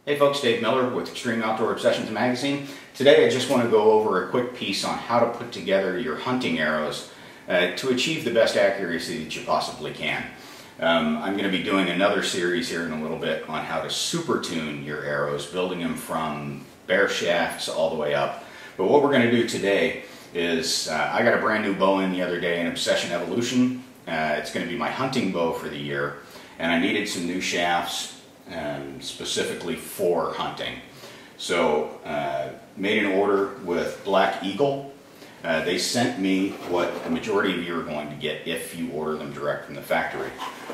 Hey folks, Dave Miller with Extreme Outdoor Obsessions magazine. Today I just want to go over a quick piece on how to put together your hunting arrows to achieve the best accuracy that you possibly can. I'm going to be doing another series here in a little bit on how to super tune your arrows, building them from bare shafts all the way up. But what we're going to do today is, I got a brand new bow in the other day, an Obsession Evolution. It's going to be my hunting bow for the year, and I needed some new shafts specifically for hunting. So made an order with Black Eagle. They sent me what a majority of you are going to get if you order them direct from the factory.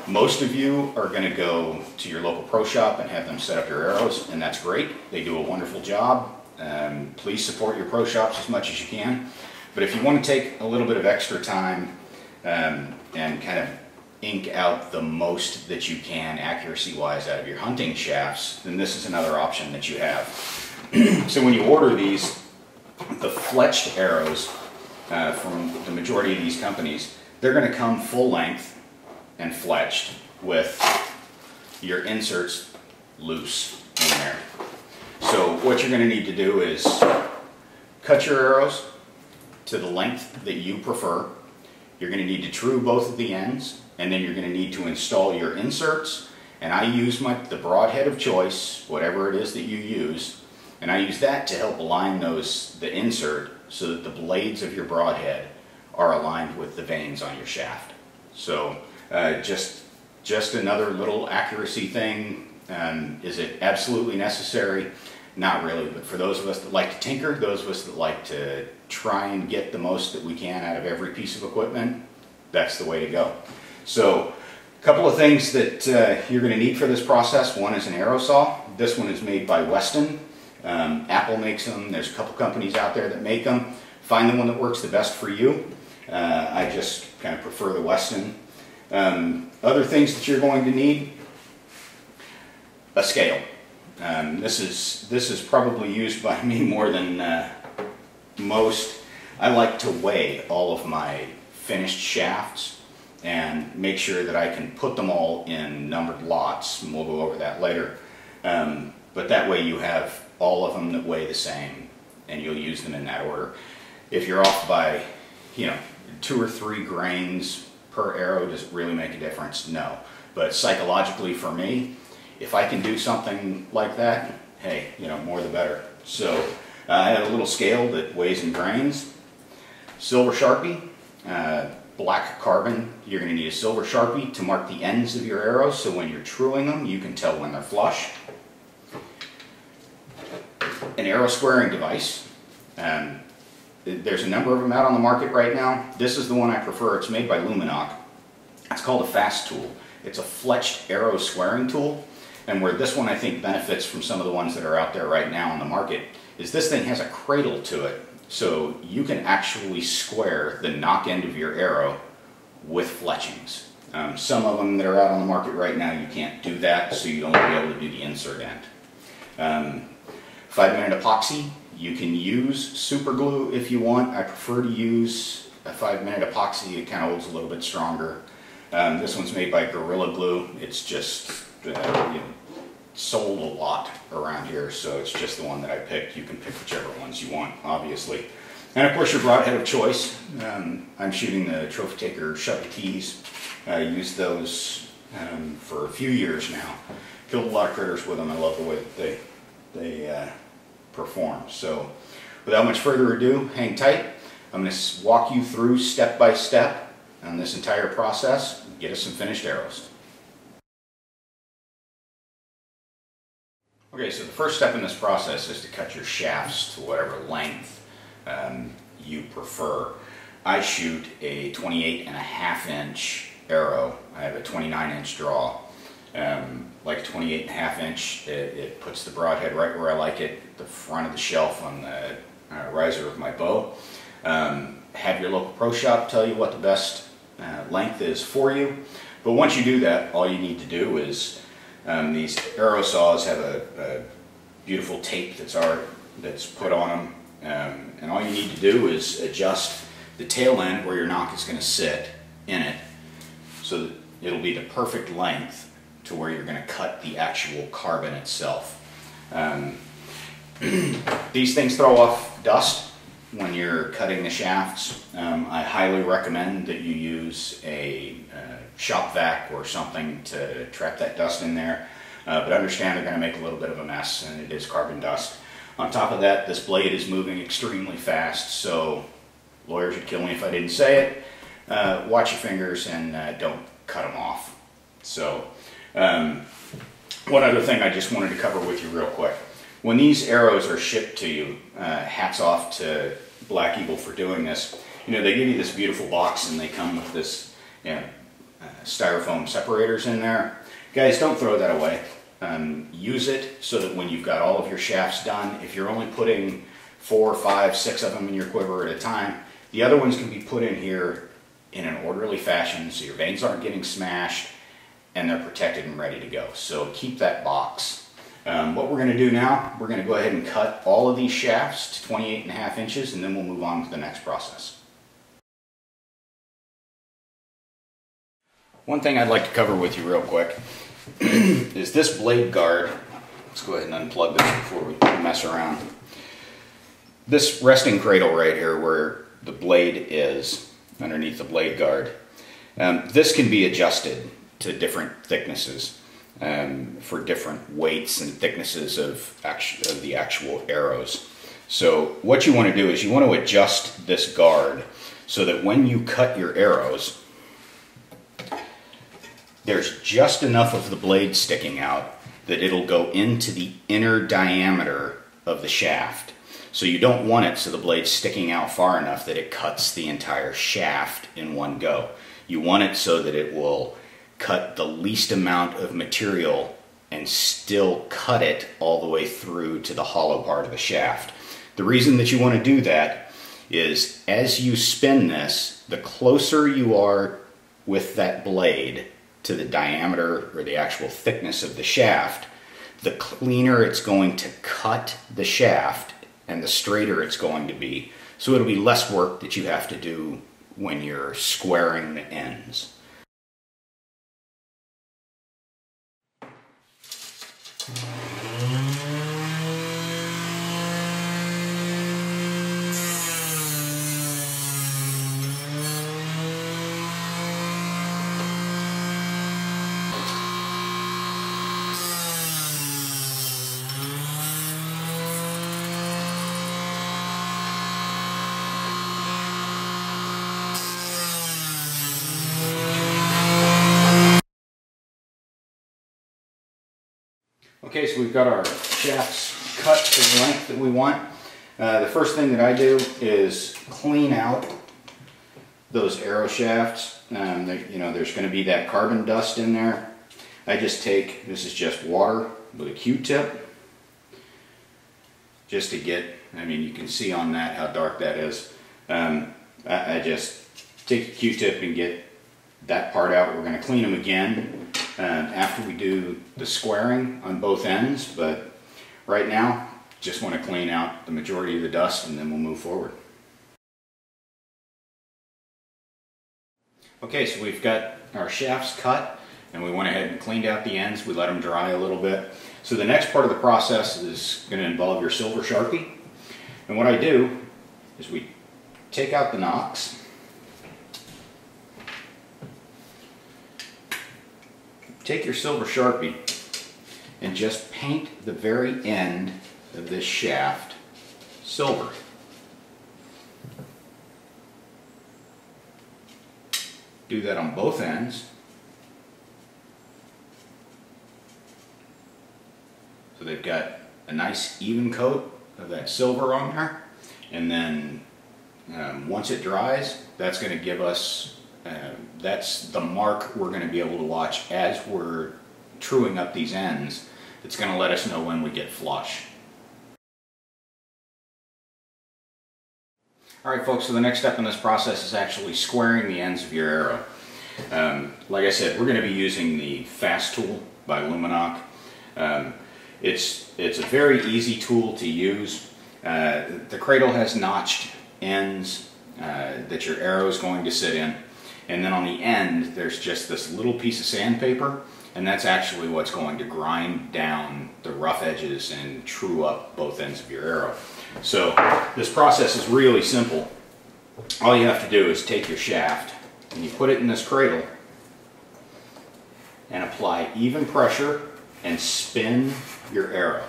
Most of you are going to go to your local pro shop and have them set up your arrows, and that's great. They do a wonderful job. Please support your pro shops as much as you can. But if you want to take a little bit of extra time and kind of ink out the most that you can accuracy-wise out of your hunting shafts, then this is another option that you have. So when you order these, the fletched arrows from the majority of these companies, they're going to come full length and fletched with your inserts loose in there. So what you're going to need to do is cut your arrows to the length that you prefer. You're going to need to true both of the ends, and then you're going to need to install your inserts. And I use the broadhead of choice, whatever it is that you use, and I use that to help align the insert so that the blades of your broadhead are aligned with the vanes on your shaft. So just another little accuracy thing. Is it absolutely necessary? Not really, but for those of us that like to tinker, those of us that like to try and get the most that we can out of every piece of equipment, that's the way to go. So a couple of things that you're going to need for this process. One is an arrow saw. This one is made by Weston. Apple makes them. There's a couple companies out there that make them. Find the one that works the best for you. I just kind of prefer the Weston. Other things that you're going to need: a scale. This is probably used by me more than most. I like to weigh all of my finished shafts and make sure that I can put them all in numbered lots, and we'll go over that later. But that way you have all of them that weigh the same, and you'll use them in that order. If you're off by, 2 or 3 grains per arrow, does it really make a difference? No. But psychologically for me, if I can do something like that, hey, more the better. So I have a little scale that weighs in grains. Silver Sharpie, black carbon. You're going to need a silver Sharpie to mark the ends of your arrows, so when you're truing them, you can tell when they're flush. An arrow squaring device. There's a number of them out on the market right now. This is the one I prefer. It's made by Nock. It's called a fast tool. It's a fletched arrow squaring tool. And where this one I think benefits from some of the ones that are out there right now on the market is this thing has a cradle to it. So you can actually square the nock end of your arrow with fletchings. Some of them that are out on the market right now, you can't do that, so you'd only be able to do the insert end. 5-minute epoxy. You can use super glue if you want. I prefer to use a 5-minute epoxy. It kind of holds a little bit stronger. This one's made by Gorilla Glue. It's just sold a lot around here, so it's just the one that I picked. You can pick whichever ones you want, obviously. And of course your broadhead of choice. I'm shooting the Trophy Taker Shuttle Keys. I used those for a few years now. Killed a lot of critters with them. I love the way that they perform. So without much further ado, hang tight. I'm going to walk you through step by step on this entire process and get us some finished arrows. Okay, so the first step in this process is to cut your shafts to whatever length you prefer. I shoot a 28.5-inch arrow. I have a 29-inch draw. Like a 28.5-inch, it puts the broadhead right where I like it, the front of the shelf on the riser of my bow. Have your local pro shop tell you what the best length is for you. But once you do that, all you need to do is these arrow saws have a beautiful tape that's put on them, and all you need to do is adjust the tail end where your nock is going to sit in it, so that it'll be the perfect length to where you're going to cut the actual carbon itself. These things throw off dust when you're cutting the shafts. I highly recommend that you use a shop vac or something to trap that dust in there. But understand they're going to make a little bit of a mess, and it is carbon dust. On top of that, this blade is moving extremely fast, so lawyers would kill me if I didn't say it. Watch your fingers and don't cut them off. So, one other thing I just wanted to cover with you real quick. When these arrows are shipped to you, hats off to Black Eagle for doing this. You know, they give you this beautiful box and they come with this, styrofoam separators in there. Guys, don't throw that away. Use it so that when you've got all of your shafts done, if you're only putting 4, 5, 6 of them in your quiver at a time, the other ones can be put in here in an orderly fashion so your vanes aren't getting smashed and they're protected and ready to go. So keep that box. What we're going to do now, we're going to go ahead and cut all of these shafts to 28.5 inches, and then we'll move on to the next process. One thing I'd like to cover with you real quick is this blade guard. Let's go ahead and unplug this before we mess around. This resting cradle right here where the blade is underneath the blade guard, this can be adjusted to different thicknesses for different weights and thicknesses of the actual arrows. So what you want to do is you want to adjust this guard so that when you cut your arrows, there's just enough of the blade sticking out that it'll go into the inner diameter of the shaft. So you don't want it so the blade's sticking out far enough that it cuts the entire shaft in one go. You want it so that it will cut the least amount of material and still cut it all the way through to the hollow part of the shaft. The reason that you want to do that is as you spin this, the closer you are with that blade to the diameter or the actual thickness of the shaft, the cleaner it's going to cut the shaft and the straighter it's going to be. So it'll be less work that you have to do when you're squaring the ends. Okay, so we've got our shafts cut to the length that we want. The first thing that I do is clean out those arrow shafts. There's going to be that carbon dust in there. I just take, this is just water with a Q-tip, just to get, you can see on that how dark that is. I just take a Q-tip and get that part out. We're going to clean them again after we do the squaring on both ends, but right now just want to clean out the majority of the dust and then we'll move forward. Okay, so we've got our shafts cut and we went ahead and cleaned out the ends. We let them dry a little bit. So the next part of the process is going to involve your silver Sharpie, and what I do is we take out the nocks. Take your silver Sharpie and just paint the very end of this shaft silver. Do that on both ends. So they've got a nice even coat of that silver on there, and then once it dries, that's going to give us that's the mark we're going to be able to watch as we're truing up these ends. It's going to let us know when we get flush. Alright folks, so the next step in this process is actually squaring the ends of your arrow. Like I said, we're going to be using the Fast tool by Luminoc. It's a very easy tool to use. The cradle has notched ends that your arrow is going to sit in. And then on the end, there's just this little piece of sandpaper. and that's actually what's going to grind down the rough edges and true up both ends of your arrow. So this process is really simple. All you have to do is take your shaft and you put it in this cradle and apply even pressure and spin your arrow.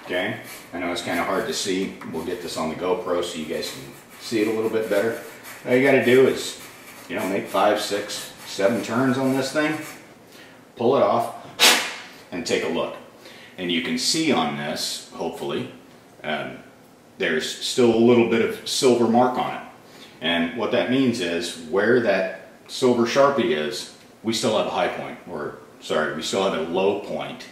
Okay? I know it's kind of hard to see. We'll get this on the GoPro so you guys can see it a little bit better. All you got to do is, you know, make 5, 6, 7 turns on this thing, pull it off, and take a look. And you can see on this, hopefully, there's still a little bit of silver mark on it. And what that means is where that silver Sharpie is, we still have a high point, or sorry, we still have a low point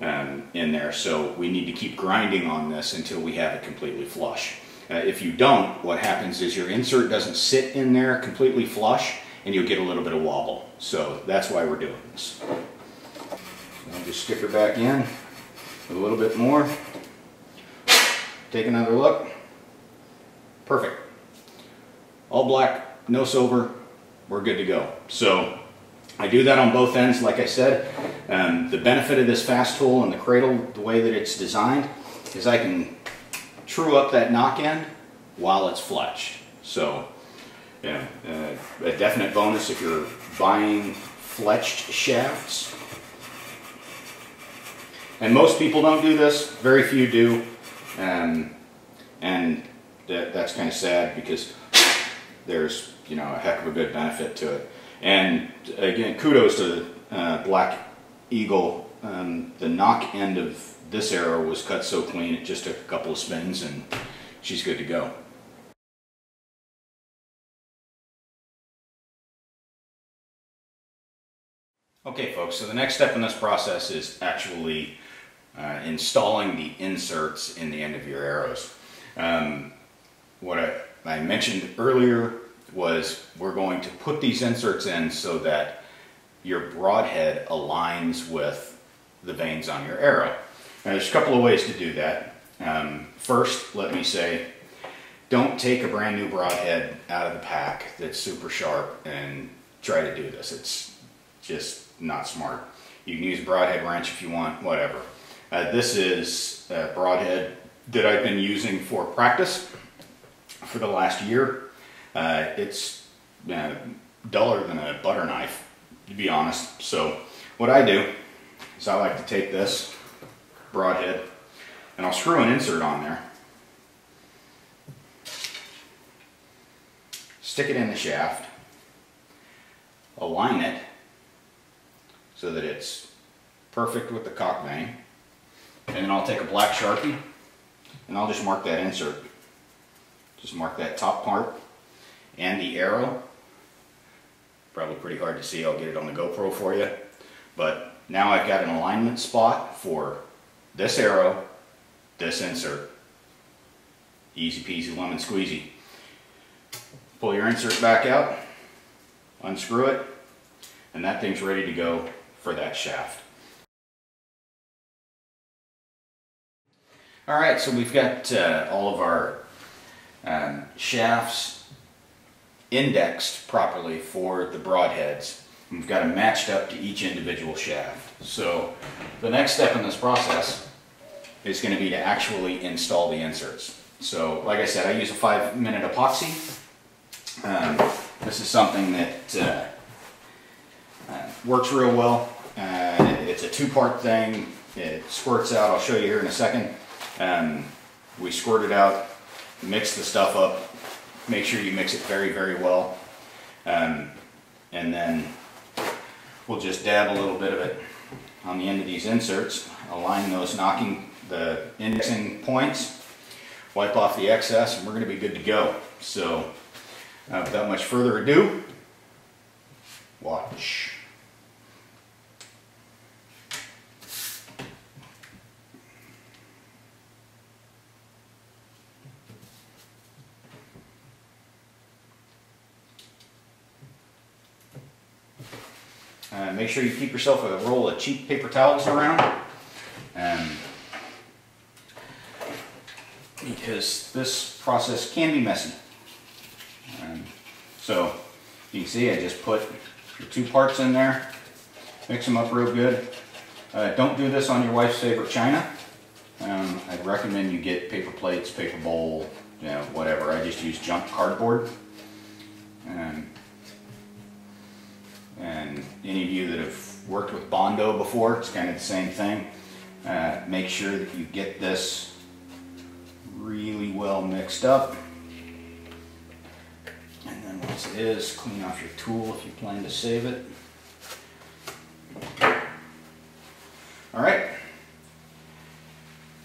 in there. So we need to keep grinding on this until we have it completely flush. If you don't, what happens is your insert doesn't sit in there completely flush and you'll get a little bit of wobble. So that's why we're doing this. I'll just stick her back in with a little bit more. Take another look. Perfect. All black, no silver, we're good to go. So I do that on both ends, like I said. The benefit of this fast tool and the cradle, the way that it's designed, is I can true up that nock end while it's fletched. So, you know, a definite bonus if you're buying fletched shafts. And most people don't do this, very few do. And that's kind of sad because there's, you know, a heck of a good benefit to it. And again, kudos to Black Eagle. The nock end of this arrow was cut so clean, it just took a couple of spins and she's good to go. Okay folks, so the next step in this process is actually installing the inserts in the end of your arrows. What I mentioned earlier was we're going to put these inserts in so that your broadhead aligns with the vanes on your arrow. Now, there's a couple of ways to do that. First, let me say, don't take a brand new broadhead out of the pack that's super sharp and try to do this. It's just not smart. You can use a broadhead wrench if you want, whatever. This is a broadhead that I've been using for practice for the last year. It's duller than a butter knife, to be honest. So what I do is I like to take this broadhead and I'll screw an insert on there, stick it in the shaft, align it so that it's perfect with the cock vane, and then I'll take a black Sharpie and I'll just mark that insert. Just mark that top part and the arrow. Probably pretty hard to see, I'll get it on the GoPro for you. But now I've got an alignment spot for this arrow, this insert. Easy peasy lemon squeezy. Pull your insert back out, unscrew it, and that thing's ready to go for that shaft. Alright, so we've got all of our shafts indexed properly for the broadheads. We've got them matched up to each individual shaft. So the next step in this process is going to be to actually install the inserts. So like I said, I use a 5-minute epoxy. This is something that works real well. It's a 2-part thing. It squirts out. I'll show you here in a second. We squirt it out, mix the stuff up, make sure you mix it very, very well, and then we'll just dab a little bit of it on the end of these inserts, align those the indexing points, wipe off the excess, and we're going to be good to go. So without much further ado, watch. Make sure you keep yourself a roll of cheap paper towels around, because this process can be messy. So you can see I just put the 2 parts in there, Mix them up real good. Don't do this on your wife's favorite china. I'd recommend you get paper plates, paper bowl, you know, whatever. I just use junk cardboard. And any of you that have worked with Bondo before, it's kind of the same thing. Make sure that you get this really well mixed up. And then once it is, clean off your tool if you plan to save it. All right,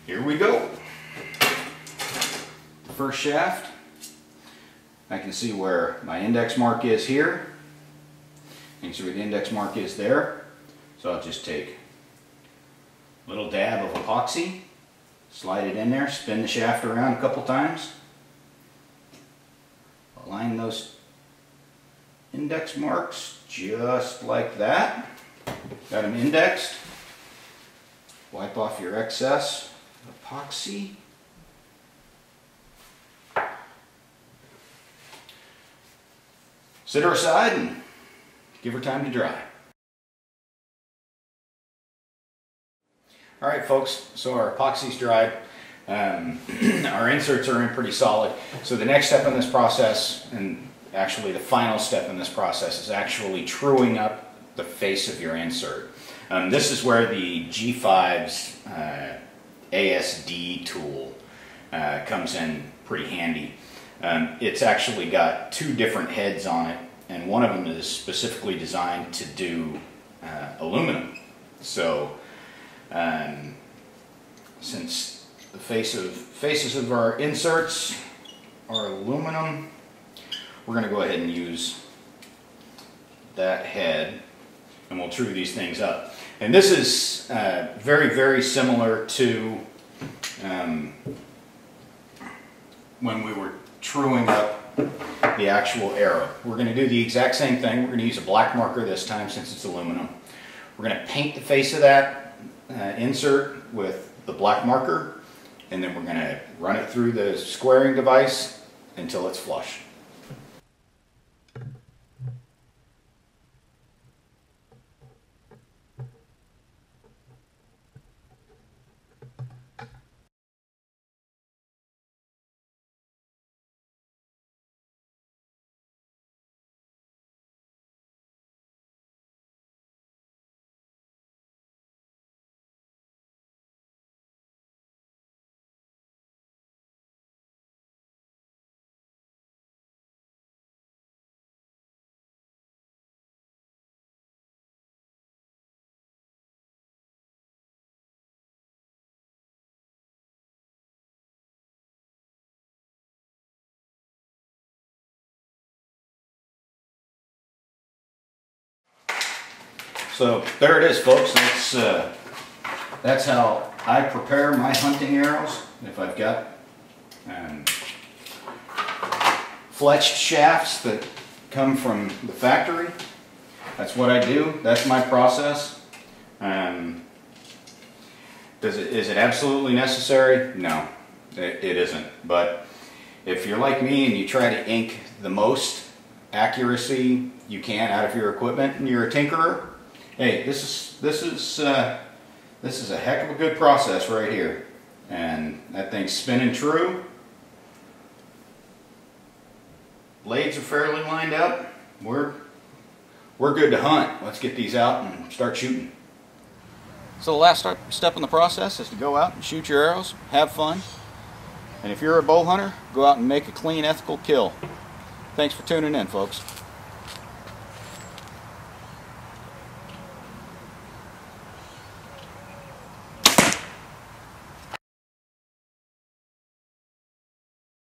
here we go. First shaft, I can see where my index mark is here. You can see where the index mark is there. So I'll just take a little dab of epoxy, slide it in there, spin the shaft around a couple times. Align those index marks just like that. Got them indexed. Wipe off your excess epoxy. Set her aside and give her time to dry. All right, folks, so our epoxy's dried. Our inserts are in pretty solid. So the next step in this process, and actually the final step in this process, is actually truing up the face of your insert. This is where the G5's ASD tool comes in pretty handy. It's actually got two different heads on it, and one of them is specifically designed to do aluminum. So since the faces of our inserts are aluminum, we're going to go ahead and use that head, and we'll true these things up. And this is very, very similar to when we were truing up the actual arrow. We're going to do the exact same thing. We're going to use a black marker this time since it's aluminum. We're going to paint the face of that insert with the black marker, and then we're going to run it through the squaring device until it's flush. So there it is, folks. That's how I prepare my hunting arrows. If I've got fletched shafts that come from the factory, that's what I do. That's my process. Is it absolutely necessary? No, it isn't. But if you're like me and you try to ink the most accuracy you can out of your equipment and you're a tinkerer, hey, this is a heck of a good process right here. And that thing's spinning true. Blades are fairly lined up. We're good to hunt. Let's get these out and start shooting. So the last step in the process is to go out and shoot your arrows, have fun. And if you're a bow hunter, go out and make a clean, ethical kill. Thanks for tuning in, folks.